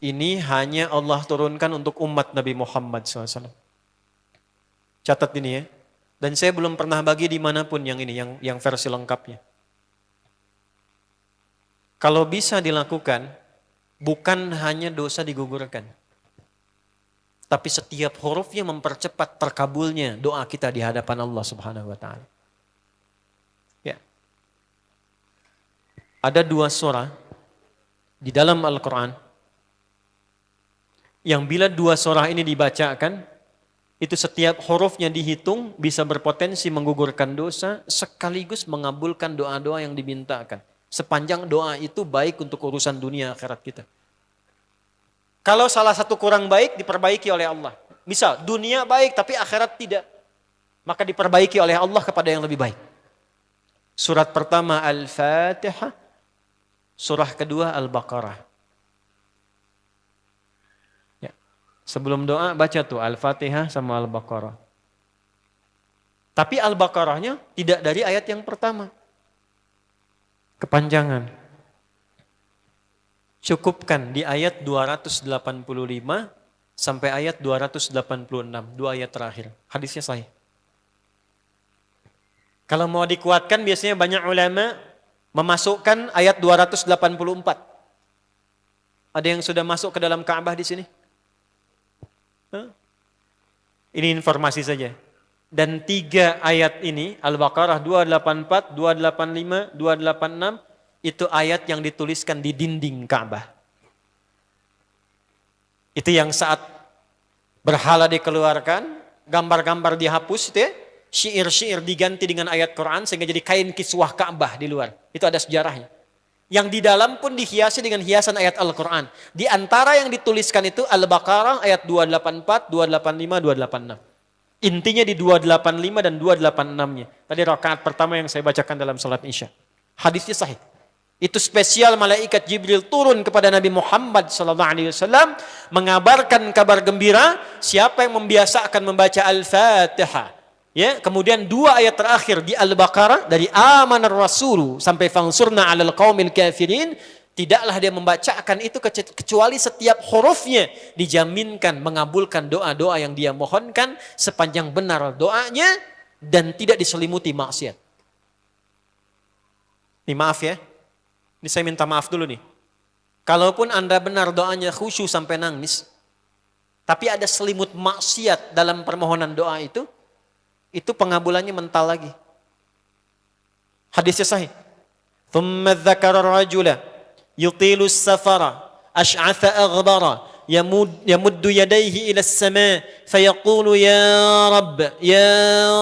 Ini hanya Allah turunkan untuk umat Nabi Muhammad SAW. Catat ini ya. Dan saya belum pernah bagi dimanapun yang ini, yang versi lengkapnya. Kalau bisa dilakukan, bukan hanya dosa digugurkan. Tapi setiap hurufnya mempercepat terkabulnya doa kita di hadapan Allah Subhanahu wa Ta'ala. Ya. Ada 2 surah di dalam Al-Quran yang bila 2 surah ini dibacakan, itu setiap hurufnya dihitung bisa berpotensi menggugurkan dosa sekaligus mengabulkan doa-doa yang dimintakan. Sepanjang doa itu baik untuk urusan dunia akhirat kita. Kalau salah satu kurang baik diperbaiki oleh Allah. Misal dunia baik tapi akhirat tidak, maka diperbaiki oleh Allah kepada yang lebih baik. Surat pertama Al-Fatihah, surah kedua Al-Baqarah. Sebelum doa baca tuh Al-Fatihah sama Al-Baqarah. Tapi Al-Baqarahnya tidak dari ayat yang pertama. Kepanjangan. Cukupkan di ayat 285 sampai ayat 286, 2 ayat terakhir. Hadisnya sahih. Kalau mau dikuatkan biasanya banyak ulama memasukkan ayat 284. Ada yang sudah masuk ke dalam Ka'bah di sini? Ini informasi saja. Dan 3 ayat ini, Al-Baqarah 284, 285, 286, itu ayat yang dituliskan di dinding Ka'bah. Itu yang saat berhala dikeluarkan, gambar-gambar dihapus, itu ya, syair-syair diganti dengan ayat Quran, sehingga jadi kain kiswah Ka'bah di luar. Itu ada sejarahnya. Yang di dalam pun dihiasi dengan hiasan ayat Al-Quran. Di antara yang dituliskan itu Al-Baqarah ayat 284, 285, 286. Intinya di 285 dan 286-nya. Tadi rakaat pertama yang saya bacakan dalam salat Isya. Hadisnya sahih. Itu spesial malaikat Jibril turun kepada Nabi Muhammad SAW mengabarkan kabar gembira siapa yang membiasakan membaca Al-Fatihah. Ya, kemudian 2 ayat terakhir di Al-Baqarah dari amanar rasulu sampai fangsurna 'alal qaumil kafirin, tidaklah dia membacakan itu kecuali setiap hurufnya dijaminkan mengabulkan doa-doa yang dia mohonkan sepanjang benar doanya dan tidak diselimuti maksiat. Ini maaf ya. Ini saya minta maaf dulu nih. Kalaupun Anda benar doanya khusyuk sampai nangis, tapi ada selimut maksiat dalam permohonan doa itu pengabulannya mental lagi. Hadisnya sahih. Thumma dzakara rajula yutilu as-safara ash'atha aghbara yamuddu yadayhi ila as-sama' fayaqulu ya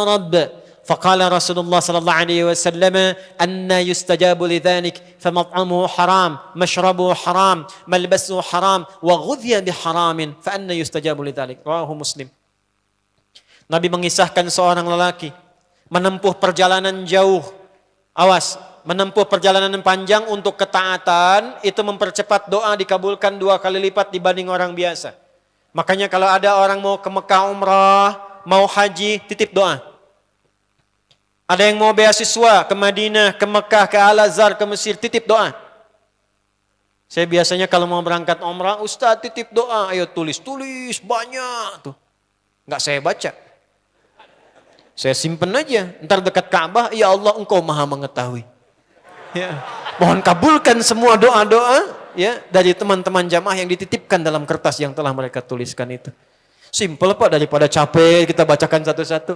rabb faqala Rasulullah sallallahu alaihi wasallam anna yustajabu lidzalik famat'amuhu haram mashrabuhu haram malbasuhu haram wa ghudhiya biharamin fa anna yustajabu lidzalik. Rawahu Muslim. Nabi mengisahkan seorang lelaki menempuh perjalanan jauh. Awas, menempuh perjalanan panjang untuk ketaatan itu mempercepat doa dikabulkan 2 kali lipat dibanding orang biasa. Makanya kalau ada orang mau ke Mekah umrah, mau haji, titip doa. Ada yang mau beasiswa ke Madinah, ke Mekah, ke Al-Azhar, ke Mesir, titip doa. Saya biasanya kalau mau berangkat umrah, Ustaz titip doa, ayo tulis banyak tuh. Enggak saya baca. Saya simpen aja, ntar dekat Ka'bah, ya Allah engkau maha mengetahui. Ya. Mohon kabulkan semua doa-doa ya dari teman-teman jamaah yang dititipkan dalam kertas yang telah mereka tuliskan itu. Simple Pak, daripada capek kita bacakan satu-satu.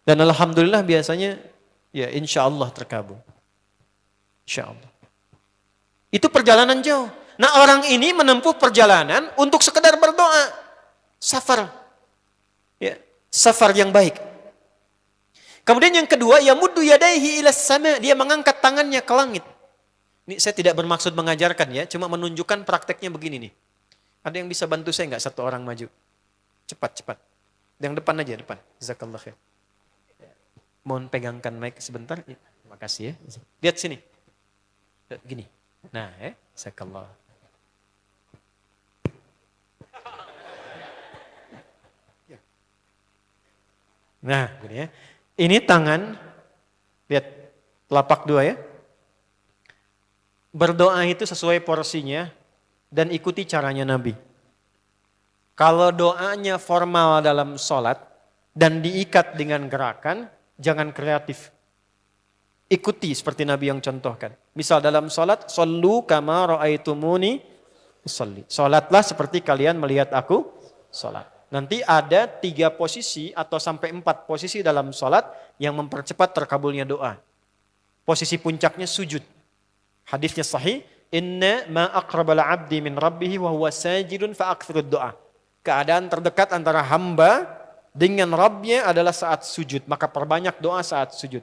Dan alhamdulillah biasanya ya insya Allah terkabul. Insya Allah. Itu perjalanan jauh. Nah orang ini menempuh perjalanan untuk sekedar berdoa. Safar. Ya, safar yang baik. Kemudian yang kedua, yamuddu yadaihi ilas sama, dia mengangkat tangannya ke langit. Ini saya tidak bermaksud mengajarkan ya, cuma menunjukkan prakteknya begini nih. Ada yang bisa bantu saya enggak satu orang maju? Cepat. Yang depan aja, depan. Jazakallah khair. Mohon pegangkan mic sebentar. Terima kasih ya. Lihat sini. Gini. Nah, jazakallah. Nah, gini ya. Ini tangan, lihat telapak 2 ya. Berdoa itu sesuai porsinya, dan ikuti caranya Nabi. Kalau doanya formal dalam sholat dan diikat dengan gerakan, jangan kreatif. Ikuti seperti Nabi yang contohkan. Misal dalam sholat, shollu kama ra'aitumuni usolli. Sholatlah seperti kalian melihat aku sholat. Nanti ada 3 posisi atau sampai 4 posisi dalam sholat yang mempercepat terkabulnya doa. Posisi puncaknya sujud. Hadisnya sahih. Inna ma aqrabal abdi min rabbihi wa huwa sajidun fa akthirud doa. Keadaan terdekat antara hamba dengan Rabbnya adalah saat sujud. Maka perbanyak doa saat sujud.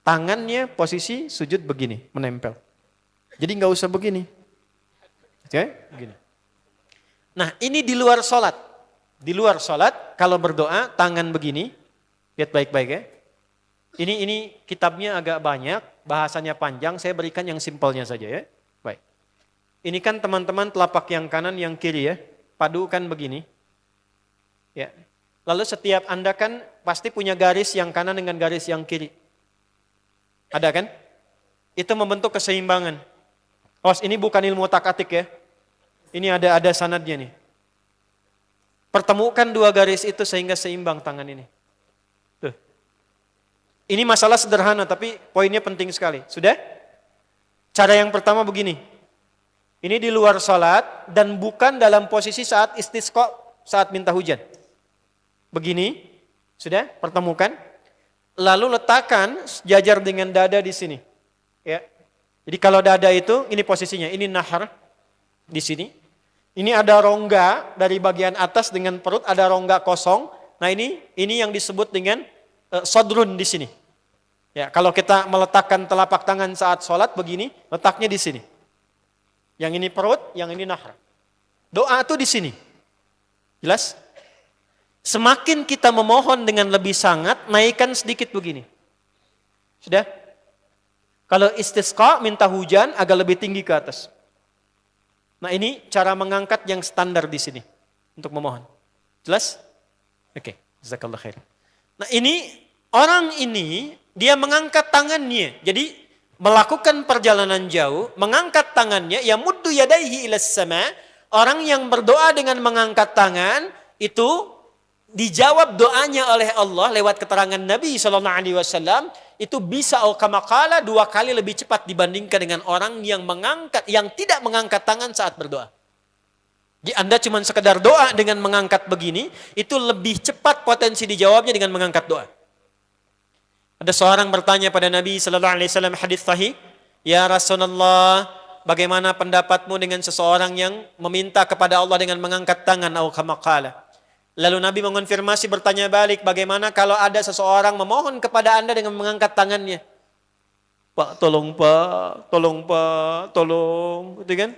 Tangannya posisi sujud begini, menempel. Jadi nggak usah begini. Oke, begini. Nah ini di luar sholat. Di luar sholat kalau berdoa tangan begini. Lihat baik-baik ya. Ini kitabnya agak banyak, bahasanya panjang. Saya berikan yang simpelnya saja ya. Baik. Ini kan teman-teman telapak yang kanan, yang kiri ya. Padukan begini. Ya. Lalu setiap Anda kan pasti punya garis yang kanan dengan garis yang kiri. Ada kan? Itu membentuk keseimbangan. Oh, ini bukan ilmu otak-atik ya. Ini ada sanadnya nih. Pertemukan 2 garis itu sehingga seimbang tangan ini. Tuh. Ini masalah sederhana tapi poinnya penting sekali. Sudah? Cara yang pertama begini. Ini di luar salat dan bukan dalam posisi saat istisqa, saat minta hujan. Begini. Sudah? Pertemukan. Lalu letakkan sejajar dengan dada di sini. Ya. Jadi kalau dada itu ini posisinya, ini nahar di sini. Ini ada rongga dari bagian atas dengan perut, ada rongga kosong. Nah ini yang disebut dengan sodrun di sini. Ya, kalau kita meletakkan telapak tangan saat sholat begini, letaknya di sini. Yang ini perut, yang ini nahar. Doa itu di sini. Jelas? Semakin kita memohon dengan lebih sangat, naikkan sedikit begini. Sudah? Kalau istisqa, minta hujan, agak lebih tinggi ke atas. Nah ini cara mengangkat yang standar di sini untuk memohon. Jelas? Oke, jazakallah khair. Nah ini orang ini dia mengangkat tangannya. Jadi melakukan perjalanan jauh, mengangkat tangannya, ya muddu yadaihi ilas sama. Orang yang berdoa dengan mengangkat tangan itu dijawab doanya oleh Allah lewat keterangan Nabi SAW, itu bisa al-kamakala 2 kali lebih cepat dibandingkan dengan orang yang tidak mengangkat tangan saat berdoa. Jadi Anda cuma sekedar doa dengan mengangkat begini, itu lebih cepat potensi dijawabnya dengan mengangkat doa. Ada seorang bertanya pada Nabi SAW, hadis sahih, ya Rasulullah, bagaimana pendapatmu dengan seseorang yang meminta kepada Allah dengan mengangkat tangan al-kamakala? Lalu Nabi mengonfirmasi, bertanya balik, bagaimana kalau ada seseorang memohon kepada Anda dengan mengangkat tangannya? Pak, tolong Pak, tolong Pak, tolong. Gitu kan?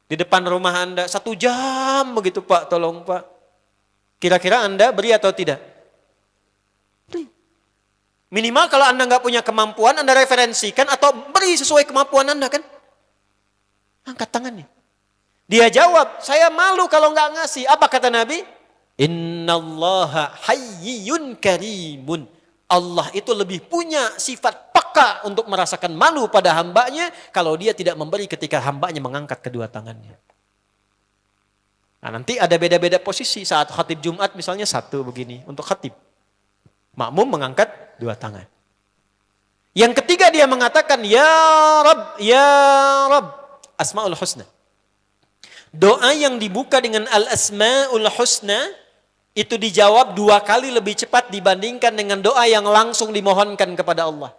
Di depan rumah Anda, 1 jam begitu Pak, tolong Pak. Kira-kira Anda beri atau tidak? Beri. Minimal kalau Anda nggak punya kemampuan, Anda referensikan atau beri sesuai kemampuan Anda kan? Angkat tangannya. Dia jawab, saya malu kalau nggak ngasih. Apa kata Nabi? Innallaha hayyun karimun. Allah itu lebih punya sifat peka untuk merasakan malu pada hambanya kalau dia tidak memberi ketika hambanya mengangkat kedua tangannya. Nah nanti ada beda-beda posisi saat khatib Jumat misalnya 1 begini untuk khatib. Makmum mengangkat 2 tangan. Yang ketiga dia mengatakan ya Rabb, Asmaul Husna. Doa yang dibuka dengan Al-Asmaul Husna itu dijawab 2 kali lebih cepat dibandingkan dengan doa yang langsung dimohonkan kepada Allah.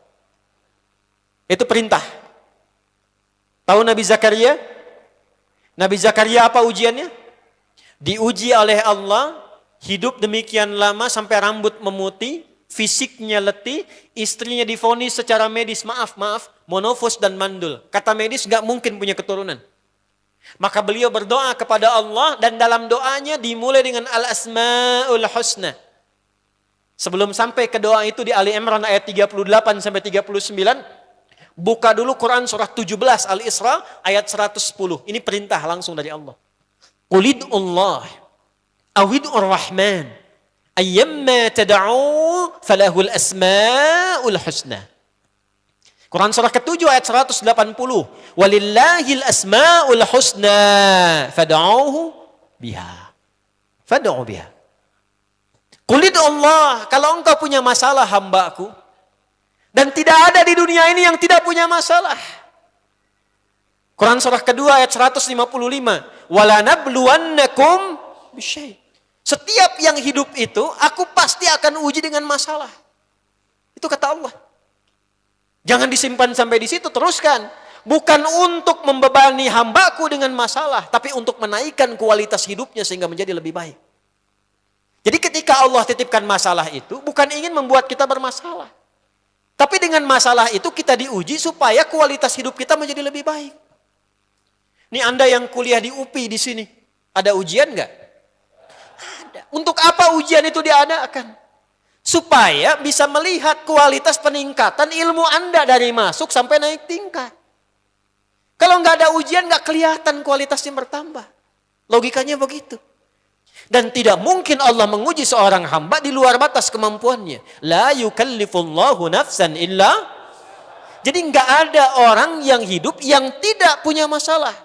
Itu perintah. Tahu Nabi Zakaria? Nabi Zakaria apa ujiannya? Diuji oleh Allah, hidup demikian lama sampai rambut memutih, fisiknya letih, istrinya divonis secara medis, maaf, monofos dan mandul. Kata medis gak mungkin punya keturunan. Maka beliau berdoa kepada Allah dan dalam doanya dimulai dengan Al-Asmaul Husna. Sebelum sampai ke doa itu di Ali Imran ayat 38 sampai 39, buka dulu Quran surah 17 Al-Isra ayat 110. Ini perintah langsung dari Allah. Qulidullah awidur rahman ayyamma tad'u falahul asmaul husna. Quran surah ke-7 ayat 180. Walillahil asma'ul husna fad'uhu biha. Fad'u biha. Qul Allah, kalau engkau punya masalah hambaku, dan tidak ada di dunia ini yang tidak punya masalah. Quran surah kedua ayat 155. Wala nabluwannakum bisyai'. Setiap yang hidup itu, aku pasti akan uji dengan masalah. Itu kata Allah. Jangan disimpan sampai di situ, teruskan. Bukan untuk membebani hambaku dengan masalah, tapi untuk menaikkan kualitas hidupnya sehingga menjadi lebih baik. Jadi ketika Allah titipkan masalah itu, bukan ingin membuat kita bermasalah. Tapi dengan masalah itu kita diuji supaya kualitas hidup kita menjadi lebih baik. Ini Anda yang kuliah di UPI di sini, ada ujian nggak? Ada. Untuk apa ujian itu diadakan? Supaya bisa melihat kualitas peningkatan ilmu Anda dari masuk sampai naik tingkat. Kalau nggak ada ujian, nggak kelihatan kualitasnya bertambah. Logikanya begitu. Dan tidak mungkin Allah menguji seorang hamba di luar batas kemampuannya. La yukallifullahu nafsan illa. Jadi nggak ada orang yang hidup yang tidak punya masalah.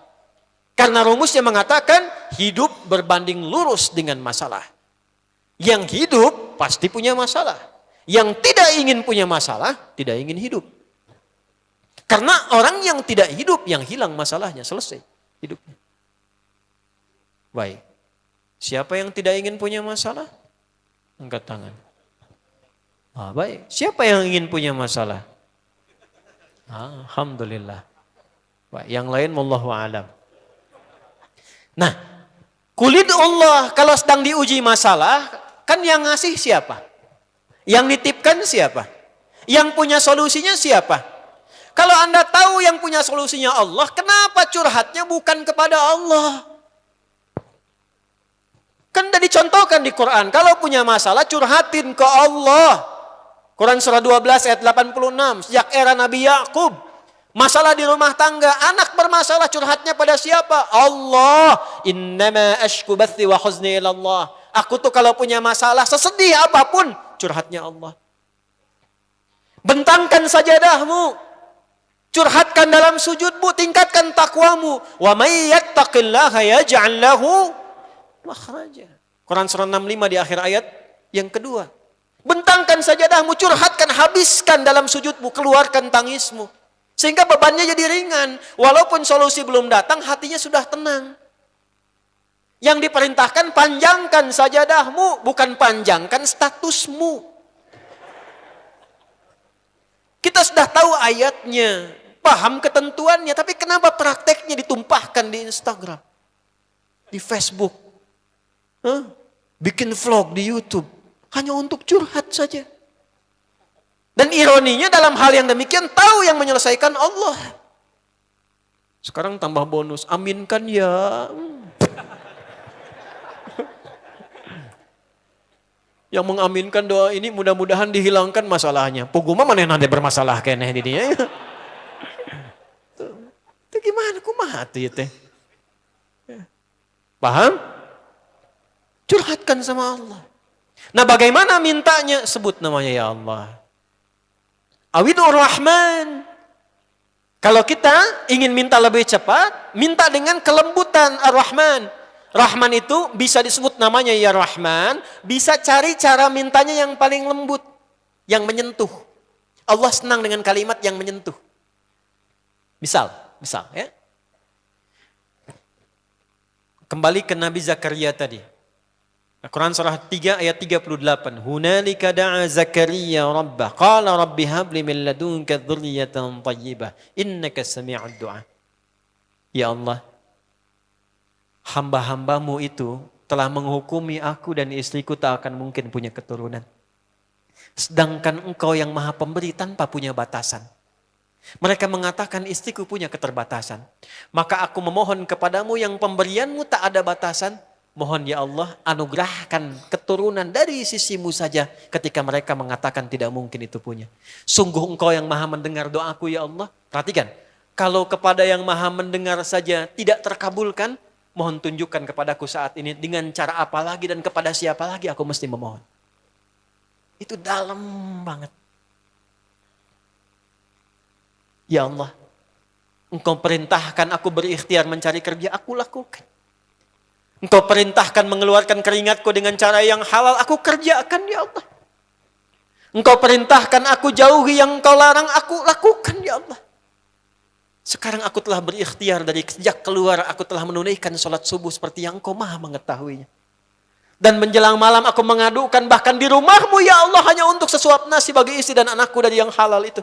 Karena rumusnya mengatakan hidup berbanding lurus dengan masalah. Yang hidup pasti punya masalah. Yang tidak ingin punya masalah, tidak ingin hidup. Karena orang yang tidak hidup, yang hilang masalahnya, selesai hidupnya. Baik. Siapa yang tidak ingin punya masalah? Angkat tangan. Baik. Siapa yang ingin punya masalah? Alhamdulillah. Baik. Yang lain wallahu a'lam. Nah, kulit Allah kalau sedang diuji masalah, kan yang ngasih siapa? Yang nitipkan siapa? Yang punya solusinya siapa? Kalau Anda tahu yang punya solusinya Allah, kenapa curhatnya bukan kepada Allah? Kan sudah dicontohkan di Quran. Kalau punya masalah, curhatin ke Allah. Quran surah 12 ayat 86. Sejak era Nabi Yakub. Masalah di rumah tangga. Anak bermasalah, curhatnya pada siapa? Allah. Innama ashku bathi wa huzni ilallah. Aku tuh kalau punya masalah, sesedih apapun, curhatnya Allah. Bentangkan sajadahmu. Curhatkan dalam sujudmu. Tingkatkan takwamu. Wa may yattaqillaha yaj'al lahu makhraja. Quran surah 65 di akhir ayat yang kedua. Bentangkan sajadahmu, curhatkan, habiskan dalam sujudmu, keluarkan tangismu. Sehingga bebannya jadi ringan. Walaupun solusi belum datang, hatinya sudah tenang. Yang diperintahkan panjangkan sajadahmu, bukan panjangkan statusmu. Kita sudah tahu ayatnya, paham ketentuannya, tapi kenapa prakteknya ditumpahkan di Instagram, di Facebook? Bikin vlog di YouTube hanya untuk curhat saja. Dan ironinya dalam hal yang demikian tahu yang menyelesaikan Allah. Sekarang tambah bonus, aminkan ya. Yang mengaminkan doa ini mudah-mudahan dihilangkan masalahnya. Puguma mana nanti bermasalah kene di dia. Itu gimana kumaha tuh teh? Paham? Curhatkan sama Allah. Nah bagaimana mintanya? Sebut namanya ya Allah. Awidur Rahman. Kalau kita ingin minta lebih cepat, minta dengan kelembutan Ar-Rahman. Rahman itu bisa disebut namanya ya Rahman. Bisa cari cara mintanya yang paling lembut. Yang menyentuh. Allah senang dengan kalimat yang menyentuh. Misal ya. Kembali ke Nabi Zakaria tadi. Quran surah 3 ayat 38. Hunalika da'a Zakaria rabbah. Qala rabbi habli min ladunka dzurriyyatan thayyibah. Innaka sami'ud du'a. Ya Allah, hamba-hambamu itu telah menghukumi aku dan istriku tak akan mungkin punya keturunan. Sedangkan engkau yang maha pemberi tanpa punya batasan. Mereka mengatakan istriku punya keterbatasan. Maka aku memohon kepadamu yang pemberianmu tak ada batasan. Mohon ya Allah anugerahkan keturunan dari sisimu saja ketika mereka mengatakan tidak mungkin itu punya. Sungguh engkau yang maha mendengar doaku ya Allah. Perhatikan, kalau kepada yang maha mendengar saja tidak terkabulkan, mohon tunjukkan kepadaku saat ini dengan cara apa lagi dan kepada siapa lagi aku mesti memohon. Itu dalam banget. Ya Allah, Engkau perintahkan aku berikhtiar mencari kerja, aku lakukan. Engkau perintahkan mengeluarkan keringatku dengan cara yang halal, aku kerjakan ya Allah. Engkau perintahkan aku jauhi yang Engkau larang, aku lakukan ya Allah. Sekarang aku telah berikhtiar dari sejak keluar, aku telah menunaikan sholat subuh seperti yang Engkau maha mengetahuinya. Dan menjelang malam aku mengadukan bahkan di rumahmu ya Allah hanya untuk sesuap nasi bagi istri dan anakku dari yang halal itu.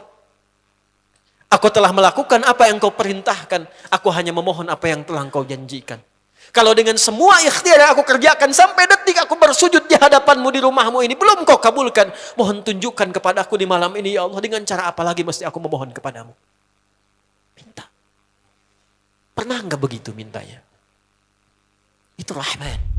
Aku telah melakukan apa yang Engkau perintahkan, aku hanya memohon apa yang telah Engkau janjikan. Kalau dengan semua ikhtiar yang aku kerjakan sampai detik aku bersujud di hadapanmu di rumahmu ini belum Kau kabulkan, mohon tunjukkan kepadaku di malam ini ya Allah, dengan cara apa lagi mesti aku memohon kepadamu. Minta. Pernah enggak begitu mintanya? Itu Rahman.